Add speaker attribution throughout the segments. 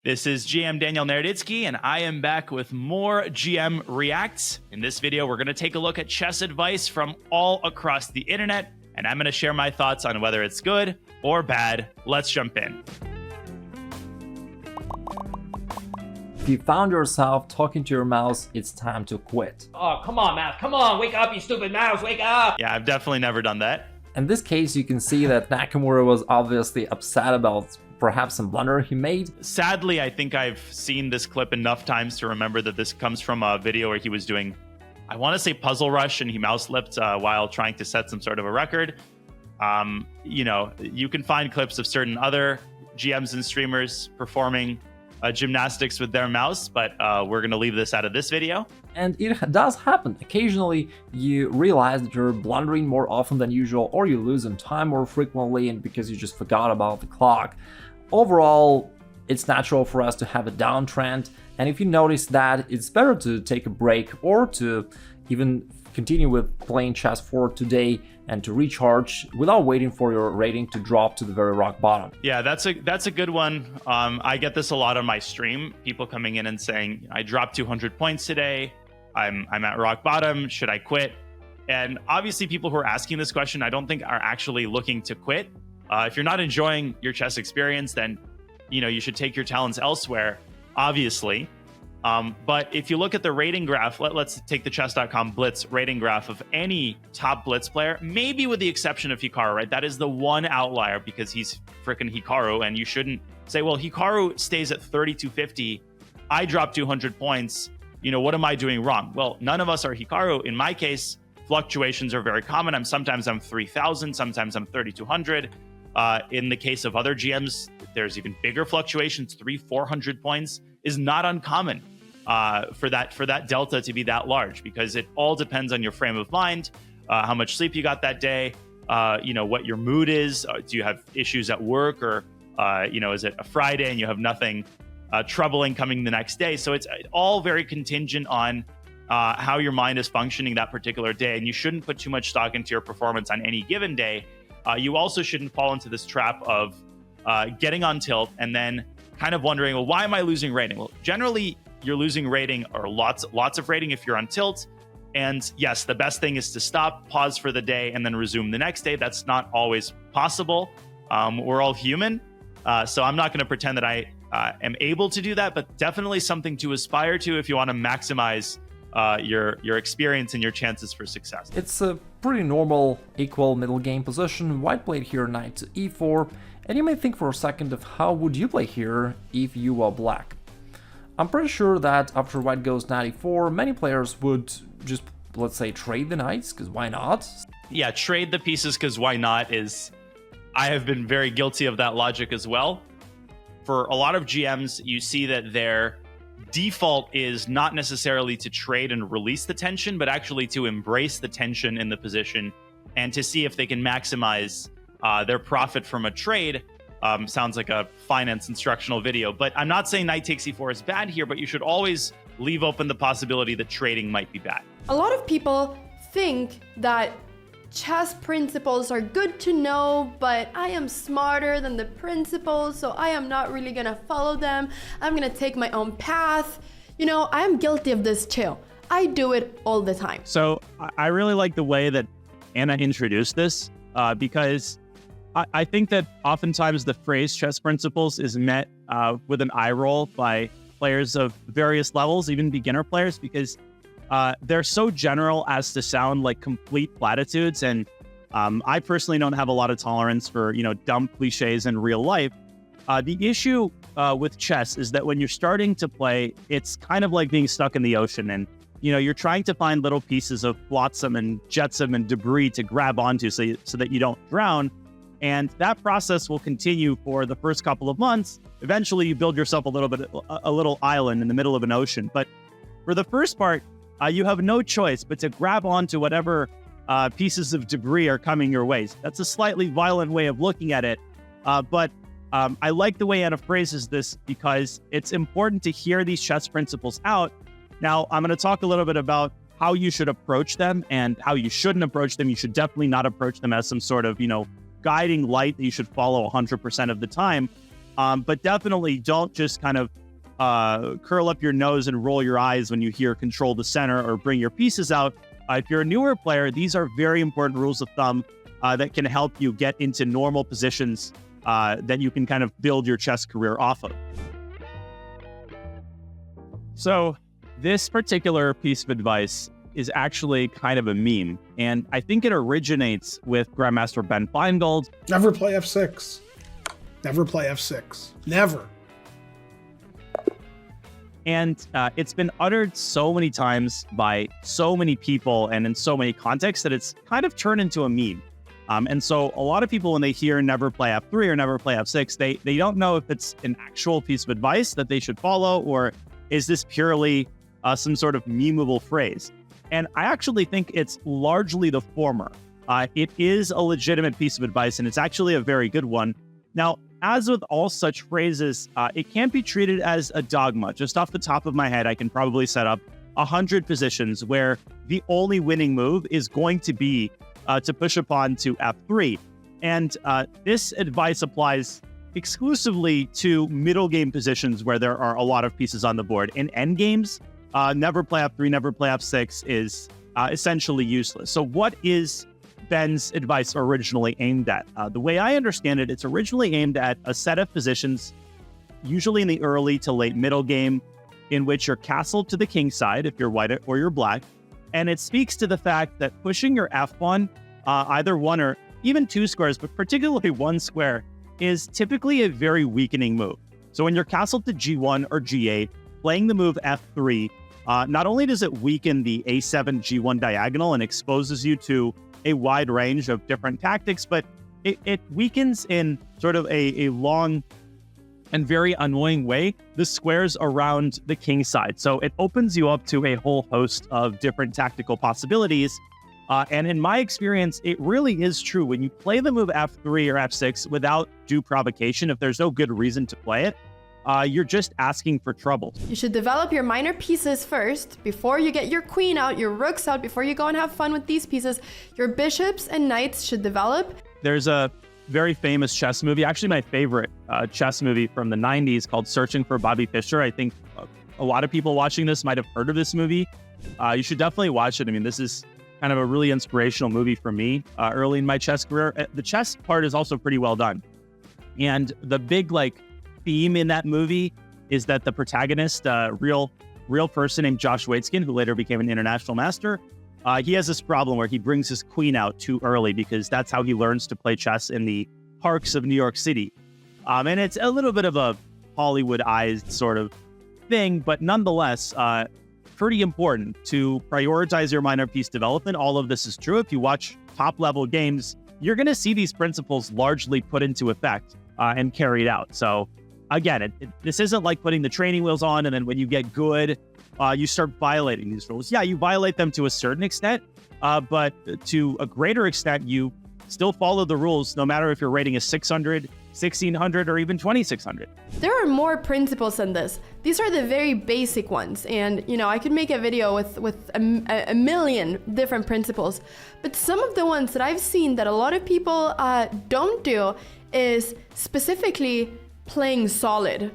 Speaker 1: This is GM Daniel Naroditsky, and I am back with more GM Reacts. In this video, we're going to take a look at chess advice from all across the internet, and I'm going to share my thoughts on whether it's good or bad. Let's jump in.
Speaker 2: If you found yourself talking to your mouse, it's time to quit.
Speaker 3: Oh, come on, mouse. Come on, wake up, you stupid mouse. Wake up.
Speaker 1: Yeah, I've definitely never done that.
Speaker 2: In this case, you can see that Nakamura was obviously upset about perhaps some blunder he made.
Speaker 1: Sadly, I think I've seen this clip enough times to remember that this comes from a video where he was doing, I want to say Puzzle Rush, and he mouse-lipped while trying to set some sort of a record. You know, you can find clips of certain other GMs and streamers performing gymnastics with their mouse, but we're going to leave this out of this video.
Speaker 2: And it does happen. Occasionally, you realize that you're blundering more often than usual, or you lose in time more frequently, and because you just forgot about the clock. Overall, it's natural for us to have a downtrend, and if you notice that, it's better to take a break or to even continue with playing chess for today and to recharge without waiting for your rating to drop to the very rock bottom.
Speaker 1: Yeah, that's a good one. I get this a lot on my stream. People coming in and saying, I dropped 200 points today. I'm at rock bottom. Should I quit? And obviously people who are asking this question, I don't think are actually looking to quit. If you're not enjoying your chess experience, then you should take your talents elsewhere, obviously. But if you look at the rating graph, let's take the Chess.com Blitz rating graph of any top Blitz player, maybe with the exception of Hikaru, right? That is the one outlier because he's freaking Hikaru, and you shouldn't say, well, Hikaru stays at 3250. I dropped 200 points. What am I doing wrong? Well, none of us are Hikaru. In my case, fluctuations are very common. Sometimes I'm 3000, sometimes I'm 3200. In the case of other GMs, there's even bigger fluctuations. 300-400 points is not uncommon for that delta to be that large, because it all depends on your frame of mind, how much sleep you got that day, what your mood is. Do you have issues at work, or is it a Friday and you have nothing troubling coming the next day? So it's all very contingent on how your mind is functioning that particular day, and you shouldn't put too much stock into your performance on any given day. You also shouldn't fall into this trap of getting on tilt and then kind of wondering, well, why am I losing rating? Well, generally, you're losing rating or lots of rating if you're on tilt. And yes, the best thing is to stop, pause for the day, and then resume the next day. That's not always possible. We're all human. So I'm not going to pretend that I am able to do that, but definitely something to aspire to if you want to maximize your experience and your chances for success.
Speaker 2: It's a pretty normal equal middle game position. White played here knight to e4, and you may think for a second of how would you play here if you were black. I'm pretty sure that after white goes knight e4, many players would just, let's say, trade the knights, because why not?
Speaker 1: Yeah, trade the pieces because why not I have been very guilty of that logic as well. For a lot of GMs, you see that their default is not necessarily to trade and release the tension, but actually to embrace the tension in the position and to see if they can maximize their profit from a trade. Sounds like a finance instructional video, but I'm not saying knight takes e4 is bad here, but you should always leave open the possibility that trading might be bad.
Speaker 4: A lot of people think that chess principles are good to know, but I am smarter than the principles, so I am not really gonna follow them. I'm gonna take my own path. I am guilty of this too. I do it all the time.
Speaker 5: So I really like the way that Anna introduced this because I think that oftentimes the phrase chess principles is met with an eye roll by players of various levels, even beginner players, because they're so general as to sound like complete platitudes. And I personally don't have a lot of tolerance for, dumb cliches in real life. The issue with chess is that when you're starting to play, it's kind of like being stuck in the ocean, and you're trying to find little pieces of flotsam and jetsam and debris to grab onto so that you don't drown. And that process will continue for the first couple of months. Eventually, you build yourself a little island in the middle of an ocean. But for the first part, you have no choice but to grab onto whatever pieces of debris are coming your way. That's a slightly violent way of looking at it. But I like the way Anna phrases this because it's important to hear these chess principles out. Now, I'm going to talk a little bit about how you should approach them and how you shouldn't approach them. You should definitely not approach them as some sort of, guiding light that you should follow 100% of the time. But definitely don't just kind of curl up your nose and roll your eyes when you hear control the center or bring your pieces out. If you're a newer player, these are very important rules of thumb that can help you get into normal positions that you can kind of build your chess career off of. So this particular piece of advice is actually kind of a meme, and I think it originates with Grandmaster Ben Feingold.
Speaker 6: Never play f6. Never play f6. Never.
Speaker 5: And it's been uttered so many times by so many people and in so many contexts that it's kind of turned into a meme. And so a lot of people, when they hear never play f3 or never play f6, they don't know if it's an actual piece of advice that they should follow, or is this purely some sort of memeable phrase. And I actually think it's largely the former. It is a legitimate piece of advice, and it's actually a very good one. Now, as with all such phrases, it can't be treated as a dogma. Just off the top of my head, I can probably set up 100 positions where the only winning move is going to be to push a pawn to f3. And this advice applies exclusively to middle game positions where there are a lot of pieces on the board. In endgames, never play f3, never play f6 is essentially useless. So what is Ben's advice originally aimed at? The way I understand it, it's originally aimed at a set of positions, usually in the early to late middle game, in which you're castled to the king side if you're white or you're black. And it speaks to the fact that pushing your f pawn, either one or even two squares, but particularly one square, is typically a very weakening move. So when you're castled to g1 or g8, playing the move f3, not only does it weaken the a7 g1 diagonal and exposes you to a wide range of different tactics, but it weakens in sort of a long and very annoying way the squares around the king side. So it opens you up to a whole host of different tactical possibilities. And in my experience, it really is true. When you play the move f3 or f6 without due provocation, if there's no good reason to play it, you're just asking for trouble.
Speaker 4: You should develop your minor pieces first before you get your queen out, your rooks out, before you go and have fun with these pieces. Your bishops and knights should develop.
Speaker 5: There's a very famous chess movie, actually my favorite chess movie from the 90s, called Searching for Bobby Fischer. I think a lot of people watching this might have heard of this movie. You should definitely watch it. I mean, this is kind of a really inspirational movie for me early in my chess career. The chess part is also pretty well done. And the big theme in that movie is that the protagonist, real person named Josh Waitzkin, who later became an international master, he has this problem where he brings his queen out too early because that's how he learns to play chess in the parks of New York City. And it's a little bit of a Hollywoodized sort of thing, but nonetheless, pretty important to prioritize your minor piece development. All of this is true. If you watch top-level games, you're going to see these principles largely put into effect and carried out. So again, this isn't like putting the training wheels on and then when you get good, you start violating these rules. Yeah, you violate them to a certain extent, but to a greater extent, you still follow the rules no matter if your rating is 600, 1600, or even 2600.
Speaker 4: There are more principles than this. These are the very basic ones. And, I could make a video with a million different principles. But some of the ones that I've seen that a lot of people don't do is specifically playing solid.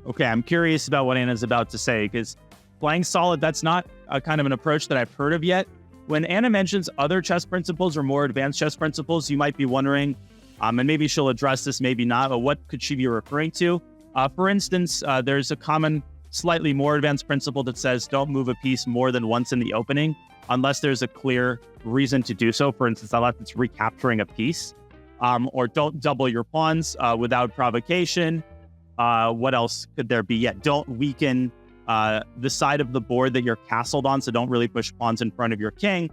Speaker 5: Okay, I'm curious about what Anna's about to say, because playing solid, that's not a kind of an approach that I've heard of yet. When Anna mentions other chess principles or more advanced chess principles, you might be wondering, and maybe she'll address this, maybe not, but what could she be referring to? For instance, there's a common, slightly more advanced principle that says don't move a piece more than once in the opening unless there's a clear reason to do so. For instance, unless it's recapturing a piece. Or don't double your pawns without provocation. What else could there be? Yeah, don't weaken the side of the board that you're castled on, so don't really push pawns in front of your king.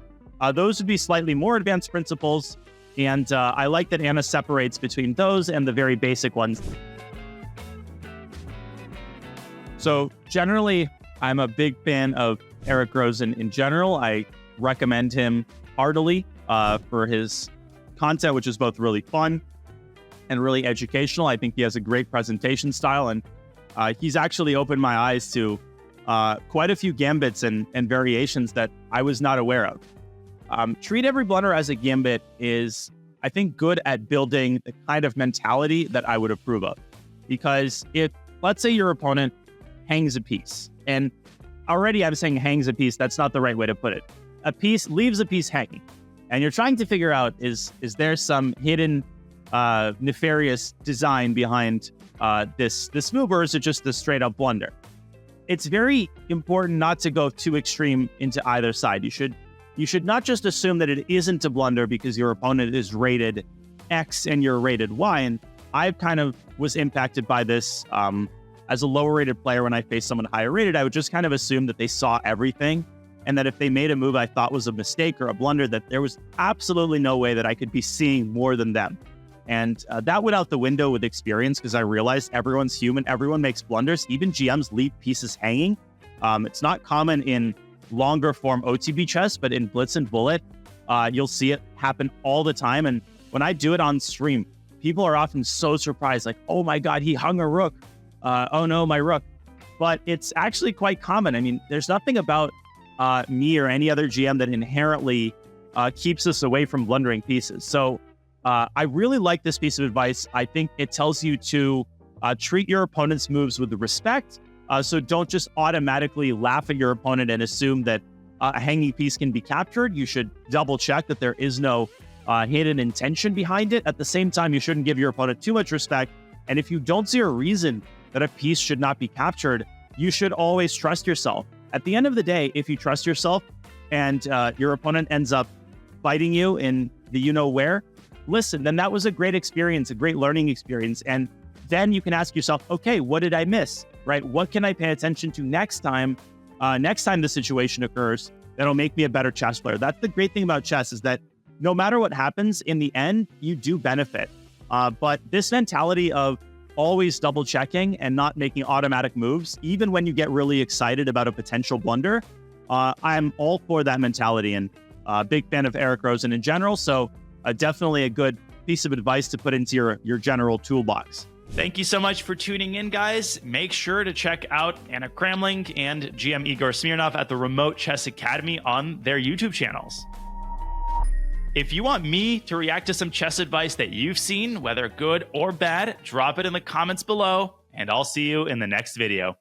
Speaker 5: Those would be slightly more advanced principles, and I like that Anna separates between those and the very basic ones. So generally, I'm a big fan of Eric Rosen in general. I recommend him heartily for his content, which is both really fun and really educational. I think he has a great presentation style, and he's actually opened my eyes to quite a few gambits and variations that I was not aware of. Treat Every Blunder as a gambit is, I think, good at building the kind of mentality that I would approve of. because if, let's say your opponent hangs a piece, and already I'm saying hangs a piece, that's not the right way to put it. A piece leaves a piece hanging, and you're trying to figure out, is there some hidden nefarious design behind this move, or is it just a straight up blunder? It's very important not to go too extreme into either side. You should not just assume that it isn't a blunder because your opponent is rated X and you're rated Y. And I kind of was impacted by this as a lower rated player. When I faced someone higher rated, I would just kind of assume that they saw everything, and that if they made a move I thought was a mistake or a blunder, that there was absolutely no way that I could be seeing more than them. And that went out the window with experience, because I realized everyone's human, everyone makes blunders. Even GMs leave pieces hanging. It's not common in longer form OTB chess, but in Blitz and Bullet, you'll see it happen all the time. And when I do it on stream, people are often so surprised, like, oh my God, he hung a rook. Oh no, my rook. But it's actually quite common. I mean, there's nothing about me or any other GM that inherently keeps us away from blundering pieces. So I really like this piece of advice. I think it tells you to treat your opponent's moves with respect. So don't just automatically laugh at your opponent and assume that a hanging piece can be captured. You should double check that there is no hidden intention behind it. At the same time, you shouldn't give your opponent too much respect. And if you don't see a reason that a piece should not be captured, you should always trust yourself. At the end of the day, if you trust yourself and your opponent ends up fighting you in the you-know-where, listen, then that was a great experience, a great learning experience. And then you can ask yourself, okay, what did I miss, right? What can I pay attention to next time the situation occurs that'll make me a better chess player? That's the great thing about chess, is that no matter what happens, in the end, you do benefit. But this mentality of always double checking and not making automatic moves, even when you get really excited about a potential blunder, I'm all for that mentality, and a big fan of Eric Rosen in general. So definitely a good piece of advice to put into your general toolbox.
Speaker 1: Thank you so much for tuning in, guys. Make sure to check out Anna Kramling and GM Igor Smirnov at the Remote Chess Academy on their YouTube channels. If you want me to react to some chess advice that you've seen, whether good or bad, drop it in the comments below, and I'll see you in the next video.